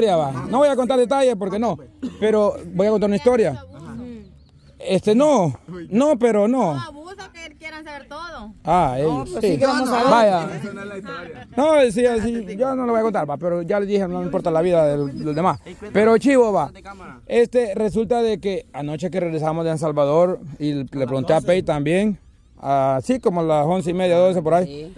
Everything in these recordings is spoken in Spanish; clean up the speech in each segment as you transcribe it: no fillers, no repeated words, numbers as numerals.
No voy a contar detalles porque no, pero voy a contar una historia. No, pero no. No abuso que quieran saber todo. Ellos, sí. Vaya. No, sí, yo no lo voy a contar, pero ya les dije, no me importa la vida de los demás. Pero chivo, resulta de que anoche que regresamos de San Salvador y le pregunté a Pei también, así como a las 11:30, 12 por ahí.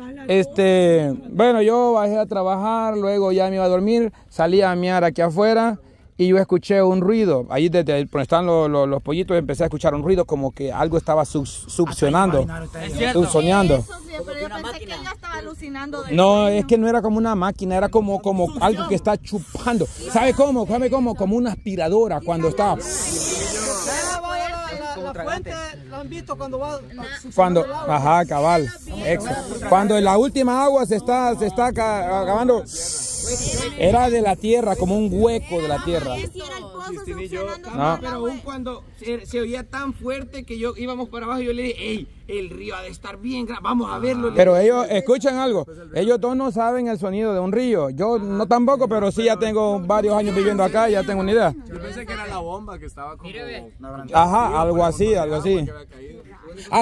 Bueno, yo bajé a trabajar, luego ya me iba a dormir, salí a mear aquí afuera y yo escuché un ruido. Ahí desde donde están los pollitos empecé a escuchar un ruido como que algo estaba succionando, soñando. Pero yo pensé que él ya estaba alucinando. No, es que no era como una máquina, era como algo que está chupando. ¿Sabe cómo? Como una aspiradora cuando está... La fuente la han visto cuando va cabal. Cuando la última agua se está acabando, era de la tierra, como un hueco de la tierra. No, pero aún cuando se oía tan fuerte que íbamos para abajo, yo le dije, hey, el río ha de estar bien, vamos a verlo. Pero ellos, escuchan algo, ellos todos no saben el sonido de un río. Yo no tampoco, pero sí ya tengo varios años viviendo acá y ya tengo una idea. Yo pensé que era la bomba que estaba como... Algo así.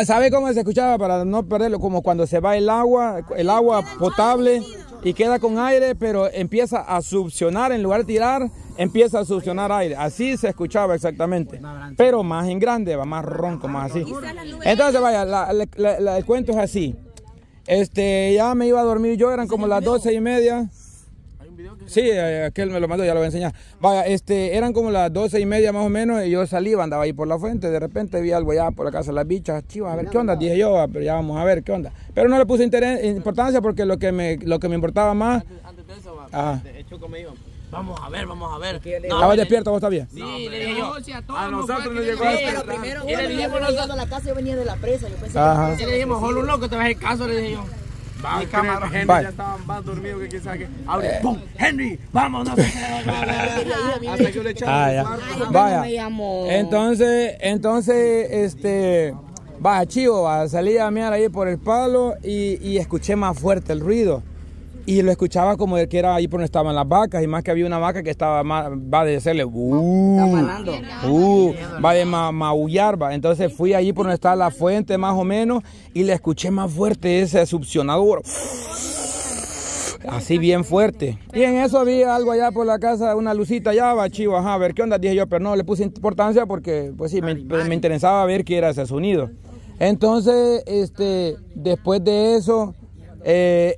¿Sabe cómo se escuchaba para no perderlo? Como cuando se va el agua potable y queda con aire, pero empieza a succionar, en lugar de tirar, empieza a succionar aire. Así se escuchaba exactamente, pero más en grande, va más ronco, más así. Entonces, vaya, el cuento es así. Ya me iba a dormir yo, eran como las 12:30. Sí, aquel me lo mandó, ya lo voy a enseñar. Vaya, eran como las 12:30 más o menos y yo salí, andaba ahí por la fuente, de repente vi algo allá por la casa de las bichas, chivas, a ver qué onda, dije yo, pero ya vamos a ver qué onda. Pero no le puse importancia porque lo que me importaba más... Antes de eso, de Choco me iban. Vamos a ver. ¿Estabas despierto vos todavía? Sí, le dije yo, a nosotros nos llegó Pero primero, y le dijimos nosotros a la casa, yo venía de la presa, yo pensé que... Y le dijimos, jolo un loco, te vas a hacer caso, le dije yo. Mi cámara, Henry ya estaba más dormido que quién sabe qué. Abre, ¡pum! ¡Henry! ¡Vamos! No sé qué. Hasta que yo le echaba vaya. Entonces, vaya, chivo, salí a mear ahí por el palo y escuché más fuerte el ruido. Y lo escuchaba como de que era ahí por donde estaban las vacas, y más que había una vaca que va de hacerle va de maullar, va. Entonces fui allí por donde está la fuente más o menos y le escuché más fuerte ese succionador. Así bien fuerte. Y en eso había algo allá por la casa, una lucita allá, va chivo, a ver qué onda, dije yo, pero no le puse importancia porque pues sí, me interesaba ver qué era ese sonido. Entonces, después de eso... él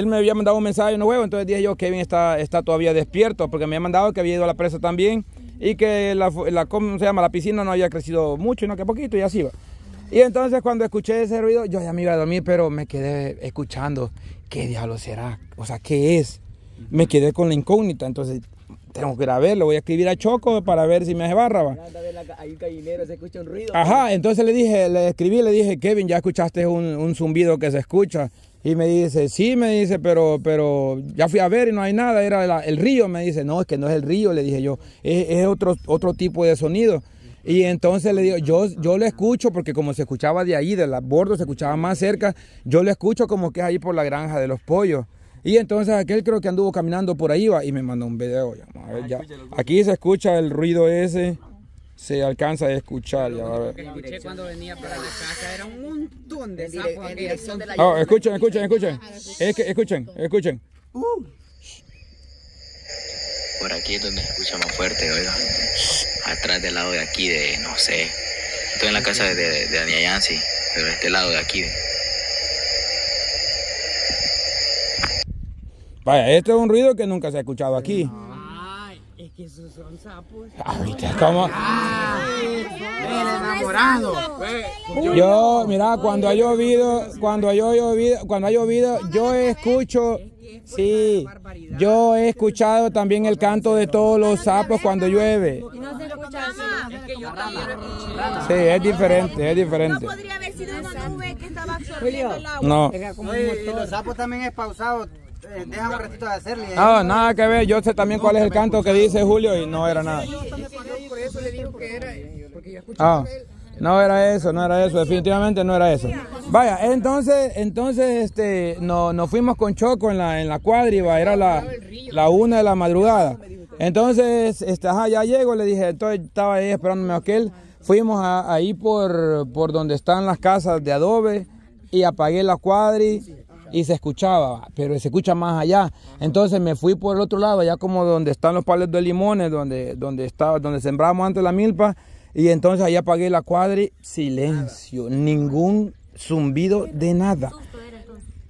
me había mandado un mensaje en los huevos, entonces dije yo, Kevin está todavía despierto, porque me había mandado que había ido a la presa también y que ¿cómo se llama? La piscina no había crecido mucho, sino que poquito y así va. Y entonces cuando escuché ese ruido, yo ya me iba a dormir, pero me quedé escuchando, ¿qué diablo será? O sea, ¿qué es? Me quedé con la incógnita, entonces... tengo que ir a verlo, voy a escribir a Choco para ver si me hace barra. Hay un gallinero, se escucha un ruido. Entonces le dije, Kevin, ¿ya escuchaste un zumbido que se escucha? Y me dice, sí, pero ya fui a ver y no hay nada, era el río. Me dice, no, es que no es el río, le dije yo, es otro tipo de sonido. Y entonces le digo, yo lo escucho porque como se escuchaba de ahí, del bordo, se escuchaba más cerca, yo lo escucho como que es ahí por la granja de los pollos. Y entonces aquel creo que anduvo caminando por ahí y me mandó un video. A ver, ya. Aquí se escucha el ruido ese, se alcanza a escuchar. Ya, a ver. Escuché cuando venía para la casa, era un montón de sapos. Escuchen. Escuchen. Por aquí es donde se escucha más fuerte, oiga. Atrás del lado de aquí, no sé. Estoy en la casa de Dania Yancy, pero este lado de aquí. Vaya, esto es un ruido que nunca se ha escuchado aquí. Ay, es que esos son sapos. Ahorita, ¿cómo? Enamorado. Yo, mira, cuando ha llovido, yo escucho, sí, yo he escuchado también el canto de todos los sapos cuando llueve. Y no se escucha más. Es que yo también lo escuché. Sí, es diferente. No podría haber sido una nube que estaba absorbiendo el agua. No. Y los sapos también es pausado. Deja un ratito de hacerle. No, nada que ver. Yo sé también cuál es el canto que dice Julio y no era nada. Por eso le digo que era, porque yo escuchaba No era eso, definitivamente no era eso. Vaya, entonces nos fuimos con Choco en la cuadriba, era la 1 de la madrugada. Entonces, ya llego, le dije, entonces estaba ahí esperándome aquel. Fuimos ahí por donde están las casas de adobe y apagué la cuadri y se escuchaba, pero se escucha más allá. Entonces me fui por el otro lado, allá como donde están los palos de limones, donde sembramos antes la milpa. Y entonces ahí apagué la cuadri, silencio, ningún zumbido de nada.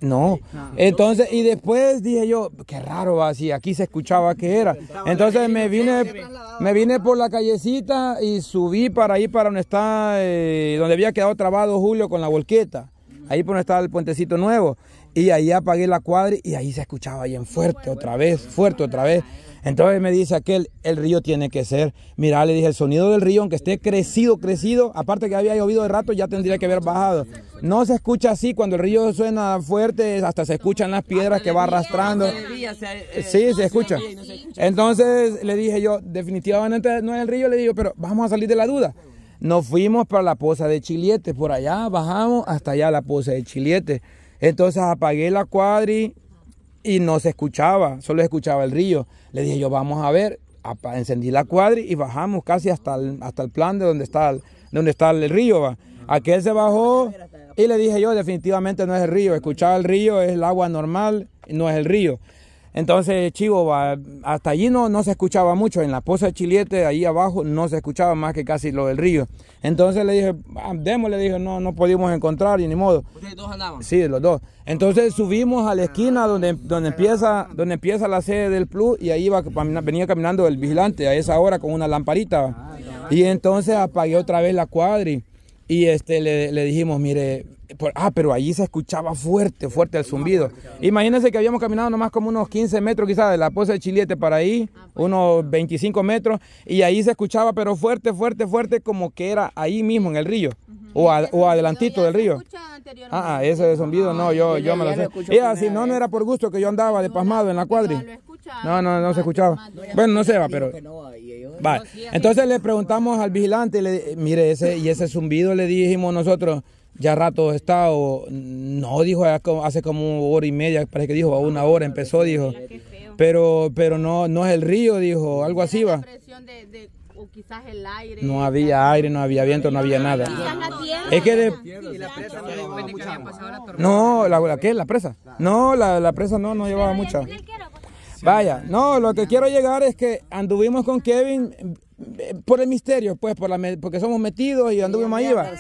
No, entonces, y después dije yo, qué raro va, si aquí se escuchaba que era. Entonces me vine por la callecita y subí para ahí, para donde está, donde había quedado trabado Julio con la volqueta. Ahí por donde estaba el puentecito nuevo. Y ahí apagué la cuadri y ahí se escuchaba bien fuerte otra vez. Entonces me dice aquel, el río tiene que ser, mira, le dije, el sonido del río, aunque esté crecido, aparte que había llovido de rato, ya tendría que haber bajado. No se escucha así, cuando el río suena fuerte, hasta se escuchan las piedras que va arrastrando. Sí, se escucha. Entonces le dije yo, definitivamente no es el río, le digo, pero vamos a salir de la duda. Nos fuimos para la poza de Chiliete, por allá bajamos hasta allá la poza de Chiliete. Entonces apagué la cuadri y no se escuchaba, solo se escuchaba el río. Le dije yo, vamos a ver, encendí la cuadri y bajamos casi hasta el plan de donde está el río. Va. Aquel se bajó y le dije yo, definitivamente no es el río. Escuchaba el río, es el agua normal, no es el río. Entonces, chivo, hasta allí no se escuchaba mucho. En la poza de Chiliete, ahí abajo, no se escuchaba más que casi lo del río. Entonces le dije, le dije, no pudimos encontrar y ni modo. ¿Ustedes dos andaban? Sí, los dos. Entonces subimos a la esquina donde empieza la sede del Plus y ahí venía caminando el vigilante a esa hora con una lamparita. Y entonces apagué otra vez la cuadri y le dijimos, mire, pero allí se escuchaba fuerte el zumbido. Imagínense que habíamos caminado nomás como unos 15 metros quizás de la poza de Chiliete para ahí, unos 25 metros, y ahí se escuchaba pero fuerte, como que era ahí mismo en el río, o adelantito del río. Ese zumbido no, yo me lo sé. Y así no era por gusto que yo andaba de pasmado en la cuadri. No se escuchaba. Bueno, no se va, pero... Va. Entonces le preguntamos al vigilante, mire, ese zumbido le dijimos nosotros, ya rato está, no, dijo, hace como hora y media, parece que dijo, a 1 hora empezó, dijo, pero no es el río, dijo, algo así va. O quizás el aire. No había aire, no había viento, no había nada. Es que no, ¿la presa? No, la presa no llevaba mucha. Vaya, no, lo que quiero llegar es que anduvimos con Kevin por el misterio, pues, porque somos metidos y anduvimos ahí, va.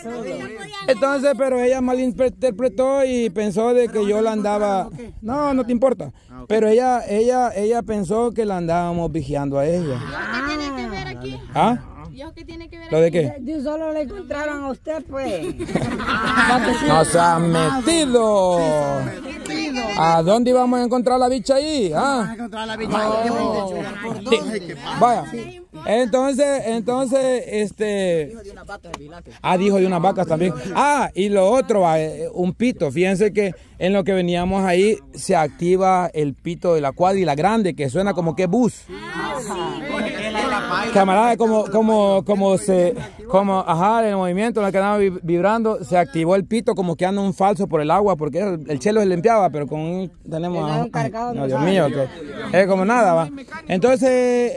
Entonces, pero ella malinterpretó y pensó de que yo la andaba... No te importa. Pero ella pensó que la andábamos vigiando a ella. ¿Qué tiene que ver aquí? ¿Ah? ¿Qué tiene que ver ¿Lo de qué? Solo le encontraron a usted, pues. ¡No se ha metido! ¿A dónde íbamos a encontrar la bicha ahí? ¿Ah? Vaya. Entonces, dijo de unas vacas también. Y lo otro, un pito. Fíjense que en lo que veníamos ahí se activa el pito de la cuadrilla grande, que suena como que bus. Camarada, el movimiento en el que andaba vibrando, se activó el pito como que anda un falso por el agua, porque el chelo se limpiaba, pero tenemos... No, Dios mío, que es como nada, va. Entonces,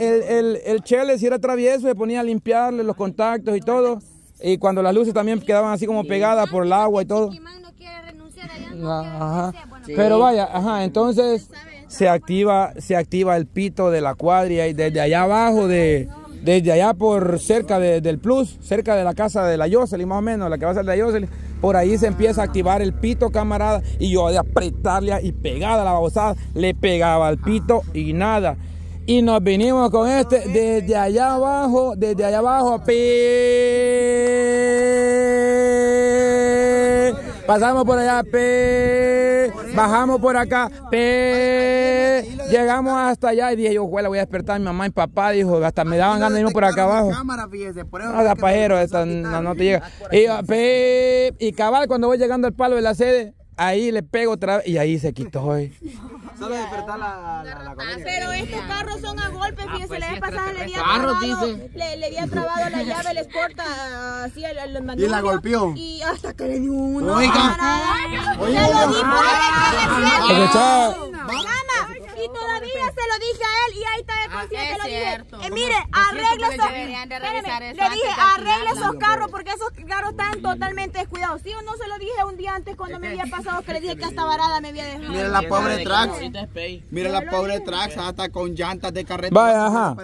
el chelo, si era travieso, se ponía a limpiarle los contactos y todo, y cuando las luces también quedaban así como pegadas por el agua y todo. Pero vaya, entonces se activa el pito de la cuadrilla y desde allá abajo, desde allá por cerca del Plus, cerca de la casa de la Yoseli, más o menos, la que va a ser de la Yoseli, por ahí se empieza a activar el pito, camarada, y yo de apretarle y pegada a la babosada, le pegaba al pito y nada. Y nos vinimos con desde allá abajo, pasamos por allá, bajamos por acá, llegamos hasta allá y dije yo, voy a despertar a mi mamá y papá, dijo, hasta me daban ganas de irme por acá abajo. No, pajero, no te llega. Y cabal, cuando voy llegando al palo de la sede, ahí le pego otra vez y ahí se quitó. Solo despertar la colonia. Pero estos carros son a golpe, fíjense, la vez pasada le había trabado la llave, el Sport, así el manubrio. Y la golpeó. Y hasta que le dio uno. Oiga. Se lo di por ahí. Y todavía se lo dije a él y ahí está el consciente. Le dije, mire, arregle esos carros porque esos carros están totalmente descuidados. ¿Sí o no se lo dije un día antes cuando me había pasado que le dije que hasta varada me había dejado? Mira la pobre Trax. Mira la pobre Trax hasta con llantas de carretera. Vaya, ajá.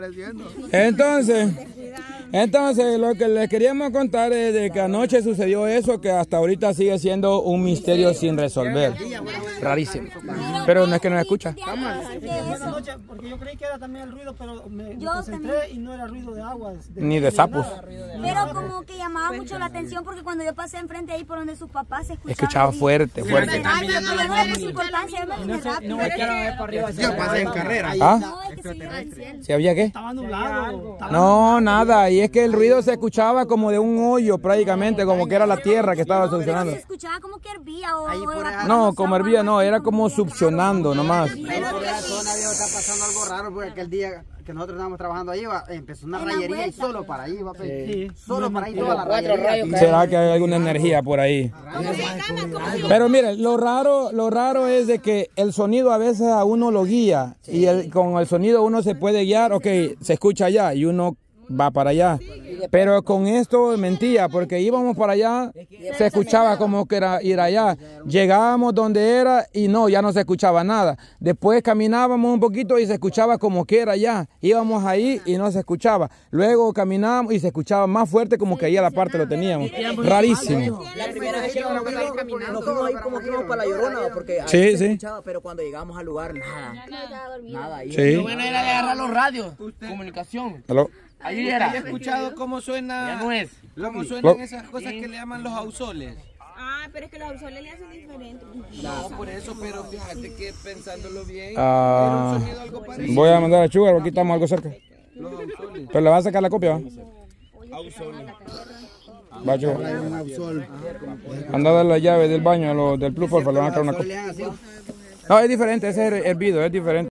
Entonces lo que les queríamos contar es de que anoche sucedió eso que hasta ahorita sigue siendo un misterio sin resolver. Rarísimo. Pero no es que no me escucha. Porque yo creí que era también el ruido, pero me concentré y no era ruido de aguas. Ni de sapos. Pero como que llamaba mucho la atención porque cuando yo pasé enfrente ahí por donde sus papás se escuchaba fuerte. No me quiero ver para arriba. Yo pasé en carrera. ¿Ah? ¿Sí había qué? Estaba nublado. No, nada. Y es que el ruido se escuchaba como de un hoyo prácticamente, como que era la tierra que estaba succionando. Se escuchaba como que hervía o no, como hervía no, era como succionando nomás. Pero por esa zona está pasando algo raro porque aquel día que nosotros estábamos trabajando ahí empezó una rayería y solo para ahí va solo para ahí toda la rayería. ¿Será que hay alguna energía por ahí? Pero mire, lo raro es de que el sonido a veces a uno lo guía y con el sonido uno se puede guiar, ok, se escucha allá y uno va para allá. Pero con esto mentía, porque íbamos para allá, se escuchaba como que era ir allá. Llegábamos donde era y no, ya no se escuchaba nada. Después caminábamos un poquito y se escuchaba como que era allá. Íbamos ahí y no se escuchaba. Luego caminábamos y se escuchaba más fuerte como que allá la parte lo teníamos. Rarísimo. La primera vez que nos fuimos ahí como que íbamos para la Llorona, porque ahí se escuchaba, pero cuando llegamos al lugar, nada. Sí. Lo bueno era de agarrar los radios, comunicación. ¿Aló? Ahí era. He escuchado cómo suena. Ya no es. Cómo suenan esas cosas que le llaman los ausoles. Ah, pero es que los ausoles le hacen diferente. No, por eso, pero fíjate que pensándolo bien, era un sonido algo parecido. Voy a mandar a Sugar, aquí estamos algo cerca. Pero le vas a sacar la copia, ¿va? Ausoles. Va, Sugar. Anda a dar la llave del baño del Plus, porfa, le van a sacar una copia. No, es diferente, ese es hervido, es diferente.